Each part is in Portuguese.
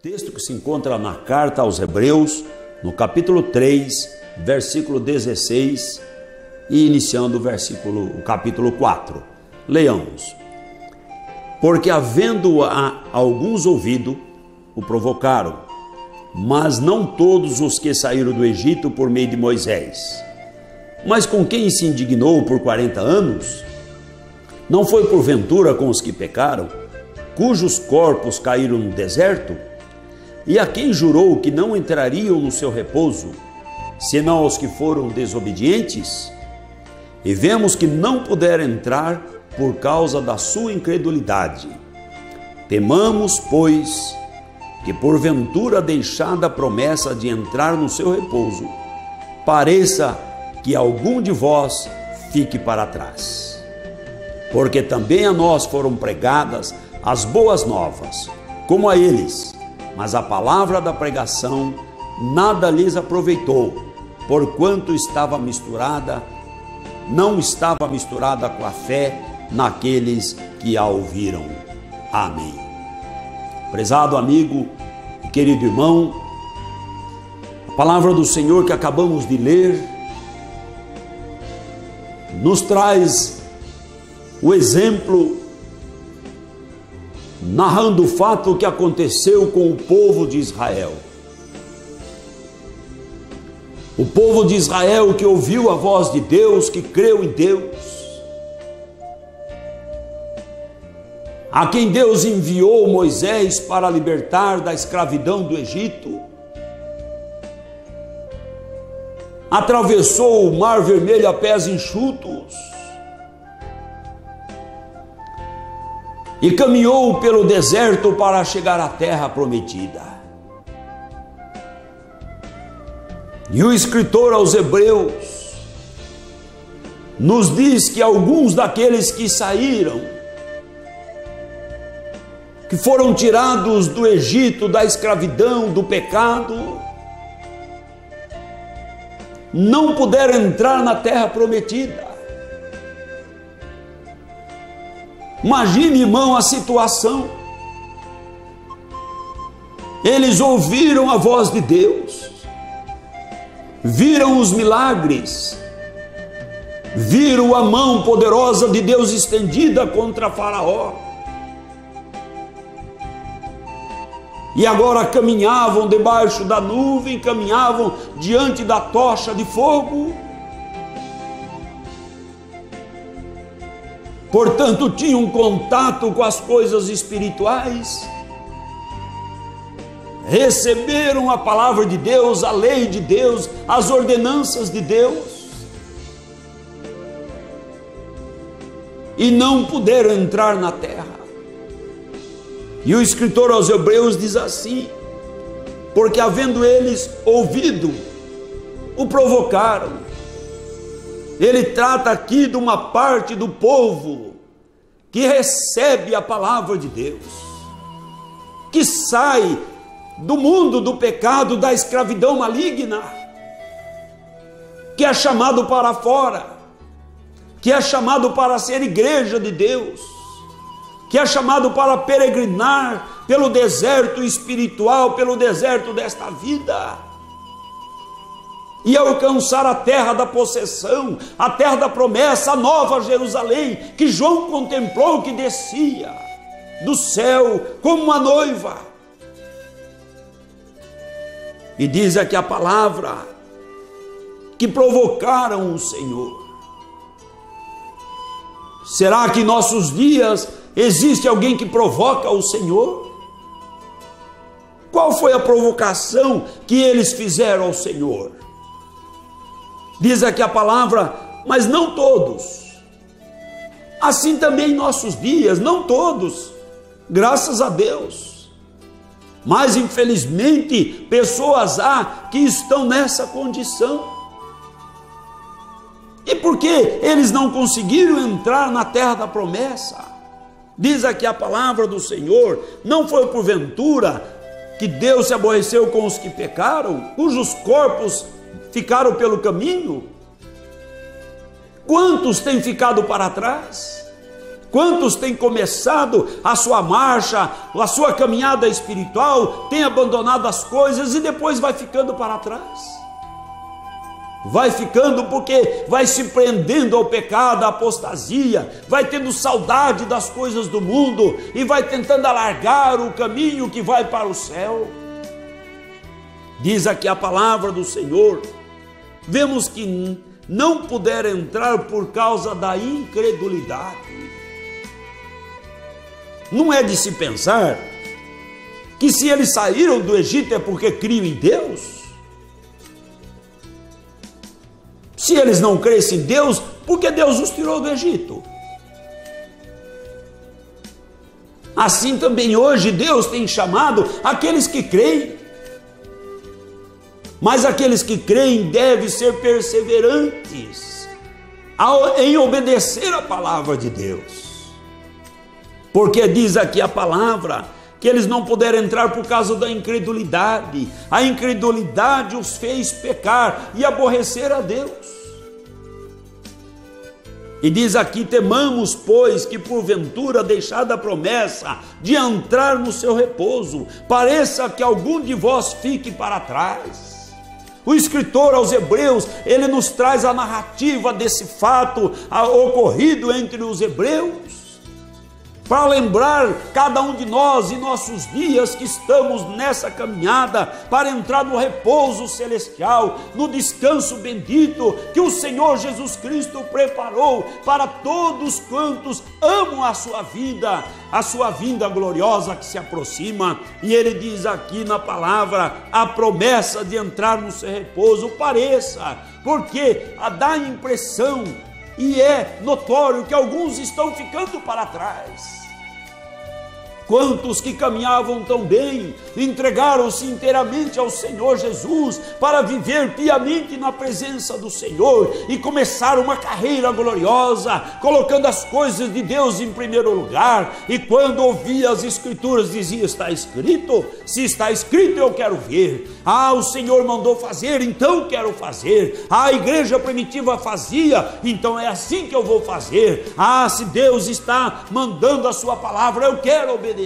Texto que se encontra na carta aos Hebreus, no capítulo 3, versículo 16 e iniciando o capítulo 4. Leamos. Porque havendo alguns ouvido, o provocaram, mas não todos os que saíram do Egito por meio de Moisés. Mas com quem se indignou por 40 anos? Não foi porventura com os que pecaram, cujos corpos caíram no deserto? E a quem jurou que não entrariam no seu repouso, senão aos que foram desobedientes? E vemos que não puderam entrar por causa da sua incredulidade. Temamos, pois, que porventura deixada a promessa de entrar no seu repouso, pareça que algum de vós fique para trás. Porque também a nós foram pregadas as boas novas, como a eles, mas a palavra da pregação nada lhes aproveitou, porquanto não estava misturada com a fé naqueles que a ouviram. Amém. Prezado amigo e querido irmão, a palavra do Senhor que acabamos de ler nos traz o exemplo narrando o fato que aconteceu com o povo de Israel. O povo de Israel que ouviu a voz de Deus, que creu em Deus, a quem Deus enviou Moisés para libertar da escravidão do Egito, atravessou o Mar Vermelho a pés enxutos e caminhou pelo deserto para chegar à terra prometida. E o escritor aos Hebreus nos diz que alguns daqueles que saíram, que foram tirados do Egito, da escravidão, do pecado, não puderam entrar na terra prometida. Imagine, irmão, a situação. Eles ouviram a voz de Deus, viram os milagres, viram a mão poderosa de Deus estendida contra Faraó, e agora caminhavam debaixo da nuvem, caminhavam diante da tocha de fogo. Portanto, tinham contato com as coisas espirituais, receberam a palavra de Deus, a lei de Deus, as ordenanças de Deus, e não puderam entrar na terra. E o escritor aos Hebreus diz assim: porque havendo eles ouvido, o provocaram. Ele trata aqui de uma parte do povo que recebe a palavra de Deus, que sai do mundo do pecado, da escravidão maligna, que é chamado para fora, que é chamado para ser igreja de Deus, que é chamado para peregrinar pelo deserto espiritual, pelo deserto desta vida, e alcançar a terra da possessão, a terra da promessa, a nova Jerusalém, que João contemplou, que descia do céu como uma noiva. E diz aqui a palavra que provocaram o Senhor. Será que em nossos dias existe alguém que provoca o Senhor? Qual foi a provocação que eles fizeram ao Senhor? Diz aqui a palavra, mas não todos. Assim também em nossos dias, não todos, graças a Deus. Mas infelizmente, pessoas há que estão nessa condição. E por que eles não conseguiram entrar na terra da promessa? Diz aqui a palavra do Senhor, não foi porventura que Deus se aborreceu com os que pecaram, cujos corpos ficaram pelo caminho? Quantos têm ficado para trás? Quantos têm começado a sua marcha, a sua caminhada espiritual, têm abandonado as coisas e depois vai ficando para trás? Vai ficando porque vai se prendendo ao pecado, à apostasia, vai tendo saudade das coisas do mundo e vai tentando alargar o caminho que vai para o céu. Diz aqui a palavra do Senhor, vemos que não puderam entrar por causa da incredulidade. Não é de se pensar que se eles saíram do Egito é porque criam em Deus? Se eles não crescem em Deus, por que Deus os tirou do Egito? Assim também hoje Deus tem chamado aqueles que creem. Mas aqueles que creem devem ser perseverantes em obedecer a palavra de Deus. Porque diz aqui a palavra que eles não puderam entrar por causa da incredulidade. A incredulidade os fez pecar e aborrecer a Deus. E diz aqui, temamos, pois, que porventura deixada a promessa de entrar no seu repouso, pareça que algum de vós fique para trás. O escritor aos Hebreus, ele nos traz a narrativa desse fato ocorrido entre os hebreus, para lembrar cada um de nós em nossos dias que estamos nessa caminhada para entrar no repouso celestial, no descanso bendito que o Senhor Jesus Cristo preparou para todos quantos amam a sua vinda gloriosa que se aproxima. E ele diz aqui na palavra, a promessa de entrar no seu repouso pareça, porque dá a impressão e é notório que alguns estão ficando para trás. Quantos que caminhavam tão bem, entregaram-se inteiramente ao Senhor Jesus para viver piamente na presença do Senhor e começar uma carreira gloriosa, colocando as coisas de Deus em primeiro lugar. E quando ouvia as Escrituras, dizia, está escrito? Se está escrito, eu quero ver. O Senhor mandou fazer, então quero fazer. A igreja primitiva fazia, então é assim que eu vou fazer. Se Deus está mandando a sua palavra, eu quero obedecer.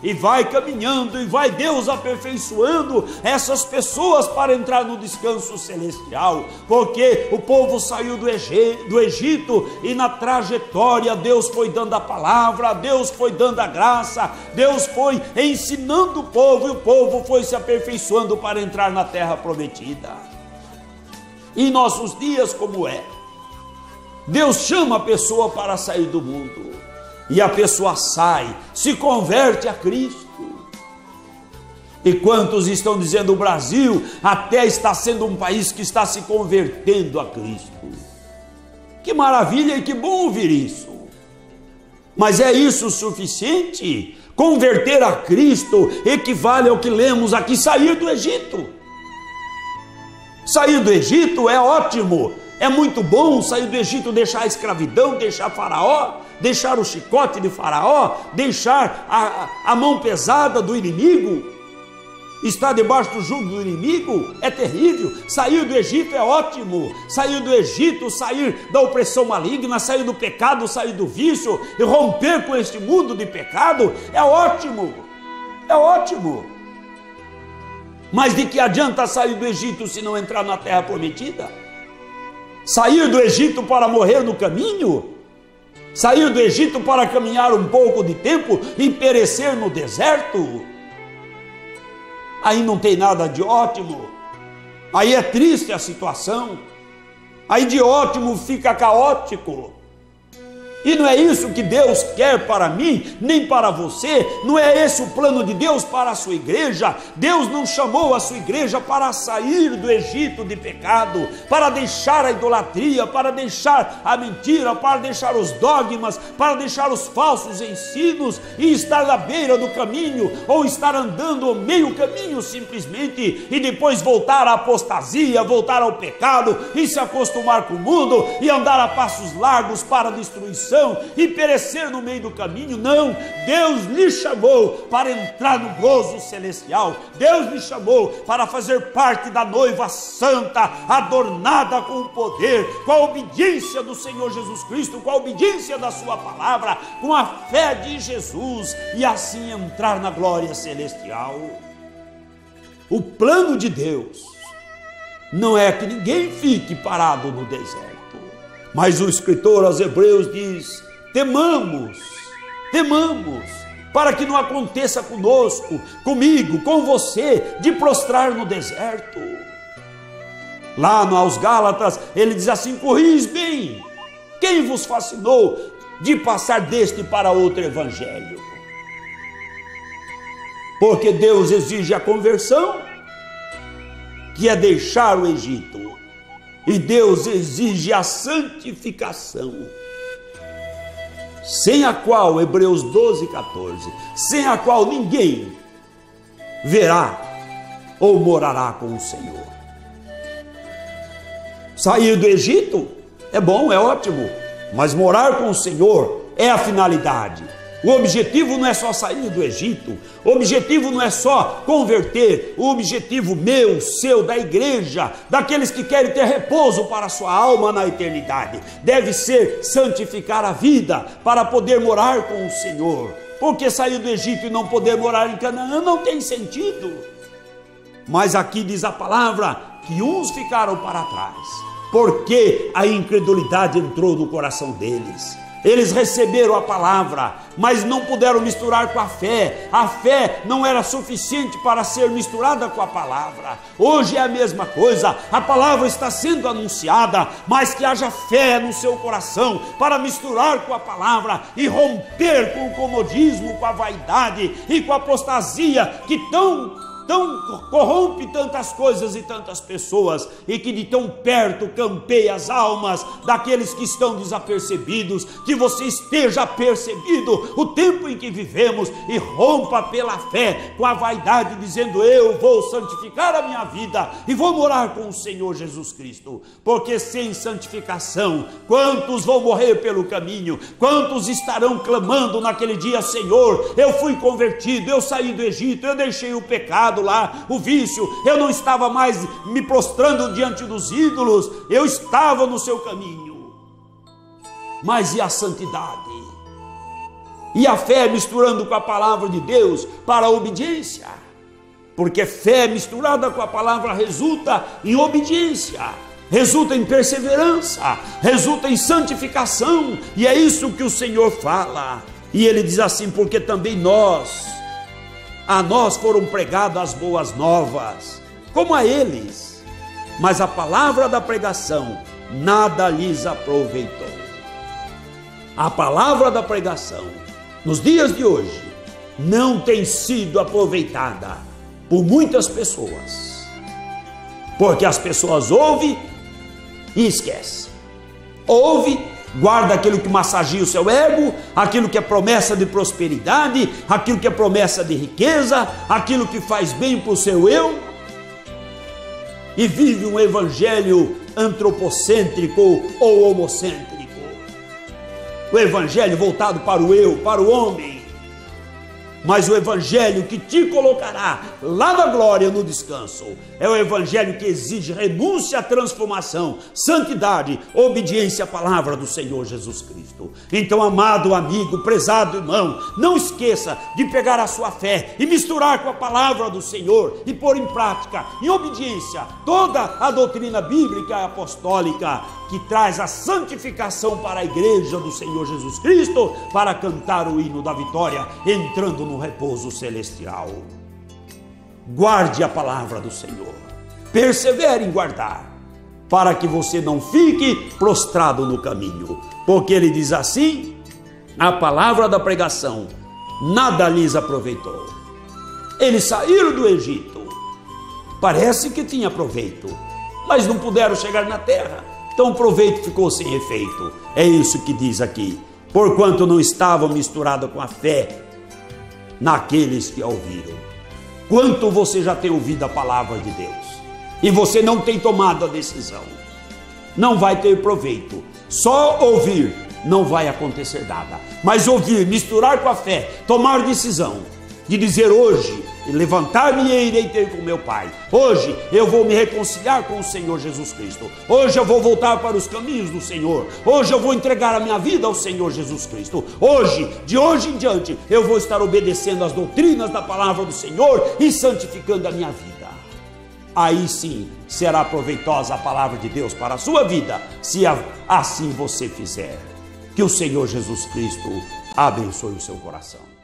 E vai caminhando, e vai Deus aperfeiçoando essas pessoas para entrar no descanso celestial, porque o povo saiu do Egito, e na trajetória Deus foi dando a palavra, Deus foi dando a graça, Deus foi ensinando o povo, e o povo foi se aperfeiçoando para entrar na terra prometida. Em nossos dias, como é? Deus chama a pessoa para sair do mundo, e a pessoa sai, se converte a Cristo. E quantos estão dizendo, o Brasil até está sendo um país que está se convertendo a Cristo. Que maravilha e que bom ouvir isso. Mas é isso o suficiente? Converter a Cristo equivale ao que lemos aqui, sair do Egito. Sair do Egito é ótimo, é muito bom sair do Egito, deixar a escravidão, deixar Faraó, deixar o chicote de Faraó, deixar a mão pesada do inimigo, estar debaixo do jugo do inimigo é terrível. Sair do Egito é ótimo, sair do Egito, sair da opressão maligna, sair do pecado, sair do vício e romper com este mundo de pecado é ótimo, é ótimo. Mas de que adianta sair do Egito se não entrar na terra prometida? Sair do Egito para morrer no caminho? Sair do Egito para caminhar um pouco de tempo e perecer no deserto? Aí não tem nada de ótimo, aí é triste a situação, aí de ótimo fica caótico. E não é isso que Deus quer para mim, nem para você. Não é esse o plano de Deus para a sua igreja. Deus não chamou a sua igreja para sair do Egito de pecado, para deixar a idolatria, para deixar a mentira, para deixar os dogmas, para deixar os falsos ensinos e estar na beira do caminho, ou estar andando ao meio caminho simplesmente, e depois voltar à apostasia, voltar ao pecado e se acostumar com o mundo e andar a passos largos para a destruição. transgressão e perecer no meio do caminho. Não, Deus lhe chamou para entrar no gozo celestial. Deus lhe chamou para fazer parte da noiva santa, adornada com o poder, com a obediência do Senhor Jesus Cristo, com a obediência da sua palavra, com a fé de Jesus, e assim entrar na glória celestial. O plano de Deus não é que ninguém fique parado no deserto, mas o escritor aos Hebreus diz: temamos, para que não aconteça conosco, comigo, com você, de prostrar no deserto. Lá aos Gálatas, ele diz assim: corris bem, quem vos fascinou de passar deste para outro evangelho? Porque Deus exige a conversão, que é deixar o Egito, e Deus exige a santificação, sem a qual, Hebreus 12:14, sem a qual ninguém verá ou morará com o Senhor. Sair do Egito é bom, é ótimo, mas morar com o Senhor é a finalidade. O objetivo não é só sair do Egito, o objetivo não é só converter, o objetivo meu, seu, da igreja, daqueles que querem ter repouso para a sua alma na eternidade, deve ser santificar a vida para poder morar com o Senhor. Porque sair do Egito e não poder morar em Canaã não tem sentido. Mas aqui diz a palavra que uns ficaram para trás, porque a incredulidade entrou no coração deles. Eles receberam a palavra, mas não puderam misturar com a fé. A fé não era suficiente para ser misturada com a palavra. Hoje é a mesma coisa, a palavra está sendo anunciada, mas que haja fé no seu coração para misturar com a palavra e romper com o comodismo, com a vaidade e com a apostasia que tão corrompe tantas coisas e tantas pessoas, e que de tão perto campeia as almas daqueles que estão desapercebidos. Que você esteja apercebido o tempo em que vivemos e rompa pela fé com a vaidade, dizendo: eu vou santificar a minha vida e vou morar com o Senhor Jesus Cristo. Porque sem santificação, quantos vão morrer pelo caminho? Quantos estarão clamando naquele dia: Senhor, eu fui convertido, eu saí do Egito, eu deixei o pecado lá, o vício, eu não estava mais me prostrando diante dos ídolos, eu estava no seu caminho. Mas e a santidade? E a fé misturando com a palavra de Deus para a obediência? Porque fé misturada com a palavra resulta em obediência, resulta em perseverança, resulta em santificação, e é isso que o Senhor fala. E ele diz assim: porque também a nós foram pregadas as boas novas, como a eles, mas a palavra da pregação nada lhes aproveitou. A palavra da pregação, nos dias de hoje, não tem sido aproveitada por muitas pessoas, porque as pessoas ouvem e esquecem. Ouve, guarda aquilo que massageia o seu ego, aquilo que é promessa de prosperidade, aquilo que é promessa de riqueza, aquilo que faz bem para o seu eu, e vive um evangelho antropocêntrico ou homocêntrico. O evangelho voltado para o eu, para o homem. Mas o evangelho que te colocará lá na glória, no descanso, é o evangelho que exige renúncia à transformação, santidade, obediência à palavra do Senhor Jesus Cristo. Então, amado amigo, prezado irmão, não esqueça de pegar a sua fé e misturar com a palavra do Senhor e pôr em prática, em obediência, toda a doutrina bíblica e apostólica que traz a santificação para a igreja do Senhor Jesus Cristo, para cantar o hino da vitória, entrando no repouso celestial. Guarde a palavra do Senhor, persevere em guardar, para que você não fique prostrado no caminho, porque ele diz assim: a palavra da pregação nada lhes aproveitou. Eles saíram do Egito, parece que tinha proveito, mas não puderam chegar na terra, então o proveito ficou sem efeito. É isso que diz aqui: porquanto não estavam misturados com a fé naqueles que a ouviram. Quanto você já tem ouvido a palavra de Deus e você não tem tomado a decisão, não vai ter proveito. Só ouvir não vai acontecer nada. Mas ouvir, misturar com a fé, tomar decisão de dizer hoje, levantar-me e irei ter com meu Pai. Hoje eu vou me reconciliar com o Senhor Jesus Cristo. Hoje eu vou voltar para os caminhos do Senhor. Hoje eu vou entregar a minha vida ao Senhor Jesus Cristo. Hoje, de hoje em diante, eu vou estar obedecendo às doutrinas da palavra do Senhor e santificando a minha vida. Aí sim será proveitosa a palavra de Deus para a sua vida, se assim você fizer. Que o Senhor Jesus Cristo abençoe o seu coração.